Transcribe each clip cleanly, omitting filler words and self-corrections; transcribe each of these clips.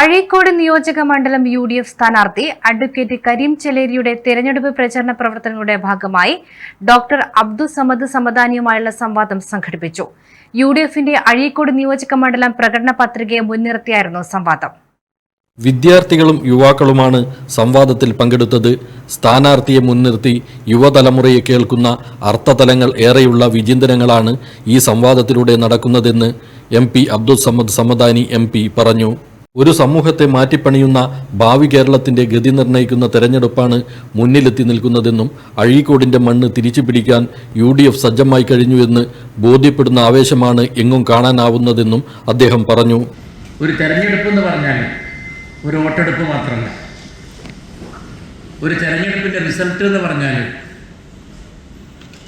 അഴീക്കോട് നിയോജക മണ്ഡലം UDF സ്ഥാനാർത്ഥി അഡ്വക്കേറ്റ് കരീം ചെലേരിയുടെ തെരഞ്ഞെടുപ്പ് പ്രചരണ പ്രവർത്തനങ്ങളുടെ ഭാഗമായി ഡോക്ടർ അബ്ദുസമദ് സമദാനിയുമായുള്ള സംവാദം സംഘടിപ്പിച്ചു. UDFന്റെ അഴീക്കോട് നിയോജക മണ്ഡലം പ്രകടന പത്രികയെ മുൻനിർത്തിയായിരുന്നു സംവാദം. വിദ്യാർത്ഥികളും യുവാക്കളുമാണ് സംവാദത്തിൽ പങ്കെടുത്തത്. സ്ഥാനാർത്ഥിയെ മുൻനിർത്തി യുവതലമുറയെ കേൾക്കുന്ന അർത്ഥതലങ്ങൾ ഏറെയുള്ള വിചിന്തനങ്ങളാണ് ഈ സംവാദത്തിലൂടെ നടക്കുന്നതെന്ന് MP അബ്ദുസമദ് സമദാനി MP പറഞ്ഞു. ഒരു സമൂഹത്തെ മാറ്റിപ്പണിയുന്ന ഭാവി കേരളത്തിന്റെ ഗതി നിർണ്ണയിക്കുന്ന തെരഞ്ഞെടുപ്പാണ് മുന്നിലെത്തി നിൽക്കുന്നതെന്നും അഴീക്കോടിന്റെ മണ്ണ് തിരിച്ചുപിടിക്കാൻ UDF സജ്ജമായി കഴിഞ്ഞുവെന്ന് ബോധ്യപ്പെടുന്ന ആവേശമാണ് എങ്ങും കാണാനാവുന്നതെന്നും അദ്ദേഹം പറഞ്ഞു. ഒരു തെരഞ്ഞെടുപ്പ് എന്ന് പറഞ്ഞാൽ ഒരു വോട്ടെടുപ്പ് മാത്രമല്ല, ഒരു തെരഞ്ഞെടുപ്പിൻ്റെ റിസൾട്ട് എന്ന് പറഞ്ഞാൽ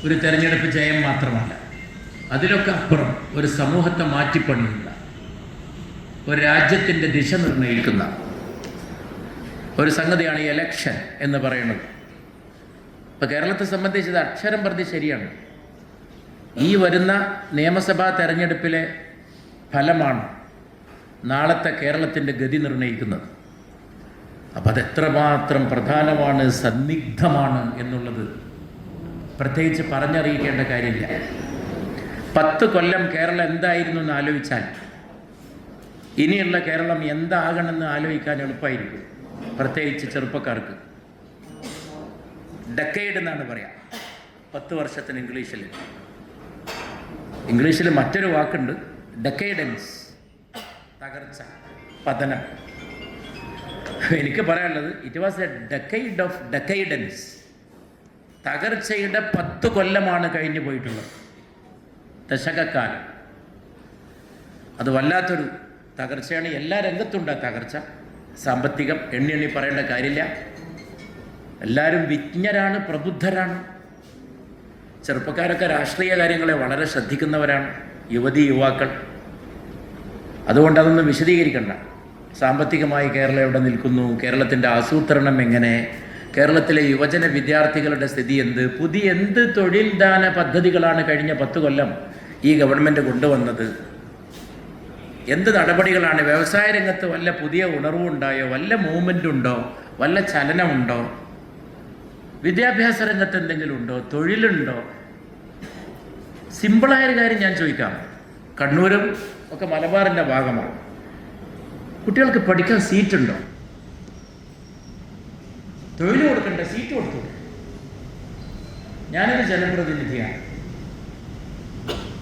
ഒരു തെരഞ്ഞെടുപ്പ് ജയം മാത്രമല്ല, അതിലൊക്കെ അപ്പുറം ഒരു സമൂഹത്തെ മാറ്റിപ്പണിയുന്ന, ഒരു രാജ്യത്തിൻ്റെ ദിശ നിർണ്ണയിക്കുന്ന ഒരു സംഗതിയാണ് എലക്ഷൻ എന്ന് പറയുന്നത്. ഇപ്പോൾ കേരളത്തെ സംബന്ധിച്ചത് അക്ഷരം പ്രതി ശരിയാണ്. ഈ വരുന്ന നിയമസഭാ തെരഞ്ഞെടുപ്പിലെ ഫലമാണ് നാളത്തെ കേരളത്തിൻ്റെ ഗതി നിർണ്ണയിക്കുന്നത്. അപ്പം അതെത്രമാത്രം പ്രധാനമാണ്, സന്നിഗ്ധമാണ് എന്നുള്ളത് പ്രത്യേകിച്ച് പറഞ്ഞറിയിക്കേണ്ട കാര്യമില്ല. 10 കൊല്ലം കേരളം എന്തായിരുന്നു എന്ന് ആലോചിച്ചാൽ ഇനിയുള്ള കേരളം എന്താകണമെന്ന് ആലോചിക്കാൻ എളുപ്പമായിരിക്കും, പ്രത്യേകിച്ച് ചെറുപ്പക്കാർക്ക്. ഡെക്കേഡ് എന്നാണ് പറയാം 10 വർഷത്തിന് ഇംഗ്ലീഷിൽ മറ്റൊരു വാക്കുണ്ട്, ഡെക്കേഡൻസ്, തകർച്ച, പതനം. എനിക്ക് പറയാനുള്ളത് it was a decade of decadence. തകർച്ചയുടെ 10 കൊല്ലമാണ് കഴിഞ്ഞു പോയിട്ടുള്ളത്, ദശകക്കാലം. അത് വല്ലാത്തൊരു തകർച്ചയാണ്. എല്ലാ രംഗത്തുണ്ട് തകർച്ച. സാമ്പത്തികം എണ്ണി പറയേണ്ട കാര്യമില്ല. എല്ലാവരും വിജ്ഞരാണ്, പ്രബുദ്ധരാണ്. ചെറുപ്പക്കാരൊക്കെ രാഷ്ട്രീയ കാര്യങ്ങളെ വളരെ ശ്രദ്ധിക്കുന്നവരാണ്, യുവാക്കൾ. അതുകൊണ്ട് അതൊന്നും വിശദീകരിക്കണ്ട. സാമ്പത്തികമായി കേരളം എവിടെ നിൽക്കുന്നു, കേരളത്തിൻ്റെ ആസൂത്രണം എങ്ങനെ, കേരളത്തിലെ യുവജന വിദ്യാർത്ഥികളുടെ സ്ഥിതി എന്ത്, പുതിയ എന്ത് തൊഴിൽ ദാന പദ്ധതികളാണ് കഴിഞ്ഞ 10 കൊല്ലം ഈ ഗവൺമെൻറ് കൊണ്ടുവന്നത്, എന്ത് നടപടികളാണ്, വ്യവസായ രംഗത്ത് വല്ല പുതിയ ഉണർവുണ്ടായോ, വല്ല മൂവ്മെൻ്റ് ഉണ്ടോ, വല്ല ചലനമുണ്ടോ, വിദ്യാഭ്യാസ രംഗത്ത് എന്തെങ്കിലും ഉണ്ടോ, തൊഴിലുണ്ടോ? സിമ്പിളായൊരു കാര്യം ഞാൻ ചോദിക്കാം. കണ്ണൂരും ഒക്കെ മലബാറിൻ്റെ ഭാഗമാണ്. കുട്ടികൾക്ക് പഠിക്കാൻ സീറ്റുണ്ടോ? തൊഴിൽ കൊടുക്കണ്ടേ? സീറ്റ് കൊടുത്തു. ഞാനൊരു ജനപ്രതിനിധിയാണ്.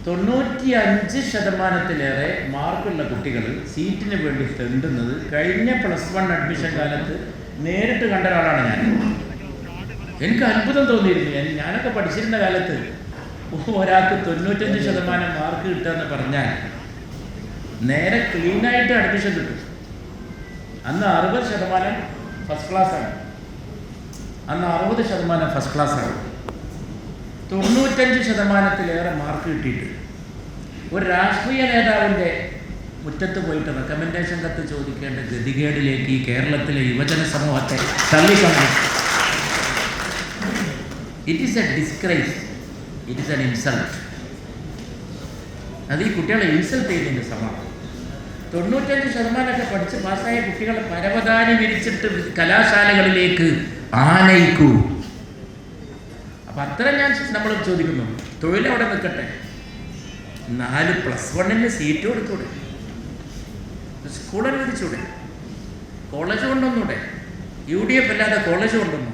95% മാർക്കുള്ള കുട്ടികൾ സീറ്റിന് വേണ്ടി തെണ്ടുന്നത് കഴിഞ്ഞ +1 അഡ്മിഷൻ കാലത്ത് നേരിട്ട് കണ്ട ഒരാളാണ് ഞാൻ. എനിക്ക് അത്ഭുതം തോന്നിയിരുന്നു. ഞാനൊക്കെ പഠിച്ചിരുന്ന കാലത്ത് ഒരാൾക്ക് 95% മാർക്ക് കിട്ടുക എന്ന് പറഞ്ഞാൽ നേരെ ക്ലീനായിട്ട് അഡ്മിഷൻ കിട്ടും. അന്ന് 60% ഫസ്റ്റ് ക്ലാസ്സാണ്. 60% ഫസ്റ്റ് ക്ലാസ്സാണ്. 95%-ലേറെ മാർക്ക് കിട്ടിയിട്ട് ഒരു രാഷ്ട്രീയ നേതാവിൻ്റെ മുറ്റത്ത് പോയിട്ട് റെക്കമെൻഡേഷൻ കത്ത് ചോദിക്കേണ്ട ഗതികേടിലേക്ക് ഈ കേരളത്തിലെ യുവജന സമൂഹത്തെ തള്ളിക്കളഞ്ഞു. It is A disgrace, it is N insult. അത് ഈ കുട്ടികളെ ഇൻസൾട്ട് ചെയ്യുന്നതിൻ്റെ സമമാണ്. 95% പഠിച്ച് പാസ്സായ കുട്ടികളെ പരവതാനി വിരിച്ചിട്ട് കലാശാലകളിലേക്ക് ആനയിക്കൂ. അപ്പം അത്ര നമ്മൾ ചോദിക്കുന്നു. തൊഴിലവിടെ നിൽക്കട്ടെ, 4 +1 സീറ്റ് കൊടുത്തൂടെ, സ്കൂൾ അനുവദിച്ചൂടെ, കോളേജ് കൊണ്ടൊന്നൂടെ? UDF അല്ലാതെ കോളേജ് കൊണ്ടൊന്നു.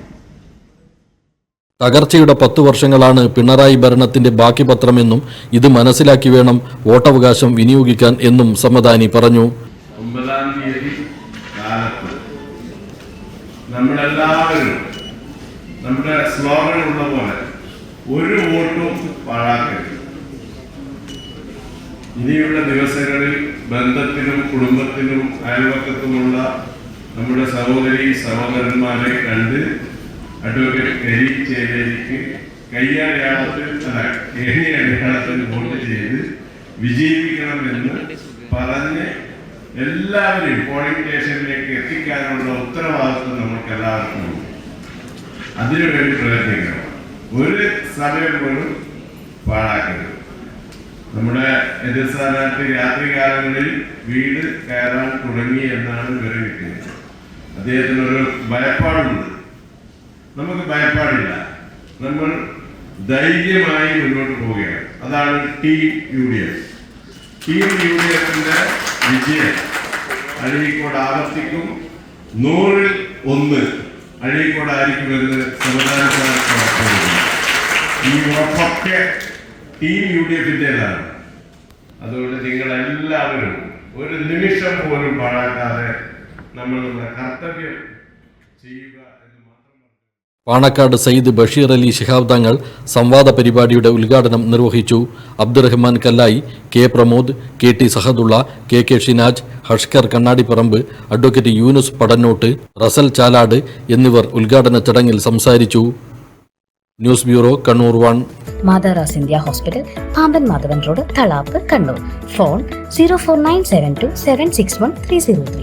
തകർച്ചയുടെ 10 വർഷങ്ങളാണ് പിണറായി ഭരണത്തിന്റെ ബാക്കി പത്രമെന്നും ഇത് മനസ്സിലാക്കി വേണം വോട്ടവകാശം വിനിയോഗിക്കാൻ എന്നും സമദാനി പറഞ്ഞു. 9-ാം തീയതി കാലത്ത് നമ്മളെല്ലാവരും നമ്മുടെ സ്ലോഗൻ ഉള്ള പോലെ ഒരു വോട്ടും പാഴാക്കരുത്. ഇനിയുള്ള ദിവസങ്ങളിൽ ബന്ധത്തിനും കുടുംബത്തിനും അയൽവക്കത്തുമുള്ള നമ്മുടെ സഹോദരി സഹോദരന്മാരെ കണ്ട് അഡ്വക്കേറ്റ് കരീം ചെലേരിക്ക് അടയാളത്തിൽ വോട്ട് ചെയ്ത് വിജയിപ്പിക്കണമെന്ന് പറഞ്ഞ് എല്ലാവരെയും പോളിംഗ് സ്റ്റേഷനിലേക്ക് എത്തിക്കാനുള്ള ഉത്തരവാദിത്വം നമുക്ക് എല്ലാവർക്കും ഉണ്ട്. അതിനുവേണ്ടി പ്രയത്നിക്കണം. ഒരു സമയം പോലും പാഴാക്കരുത്. നമ്മുടെ എതിർ സ്ഥാനാർത്ഥി രാത്രികാലങ്ങളിൽ വീട് കയറാൻ തുടങ്ങി എന്നാണ് വിവരം കിട്ടുന്നത്. അദ്ദേഹത്തിനൊരു ഭയപ്പാടുണ്ട്. നമുക്ക് ഭയപ്പാടില്ല. നമ്മൾ ധൈര്യമായി മുന്നോട്ട് പോവുകയാണ്. അതാണ് ടീം UDF. ടീം UDFന്റെ വിജയം അഴീക്കോട് ആവർത്തിക്കും. 100-ൽ 1 അഴീക്കോട് ആയിരിക്കുമെന്ന് സമാധാനത്തോടെ ഈ ഉറപ്പൊക്കെ ടീം UDFന്റേതാണ്. അതുകൊണ്ട് നിങ്ങളെല്ലാവരും ഒരു നിമിഷം പോലും പാഴാക്കാതെ നമ്മൾ നമ്മുടെ കർത്തവ്യം ചെയ്യുക എന്ന് മാത്രം. പാണക്കാട് സയ്യിദ് ബഷീർ അലി ശിഹാബ് തങ്ങൾ സംവാദ പരിപാടിയുടെ ഉദ്ഘാടനം നിർവഹിച്ചു. Abdurahman Kallayi, K Pramod, KT Sahadulla, KK Shinaj, Hashkar Kannadiparamba, advocate Yunus Padannot, Rasal Chalad എന്നിവർ ഉദ്ഘാടന ചടങ്ങിൽ സംസാരിച്ചു. News bureau, Kannur 1. മാതാറാസ് India hospital, Pamban Madhavan road, Thalap, Kannur. Phone 04972 761 303.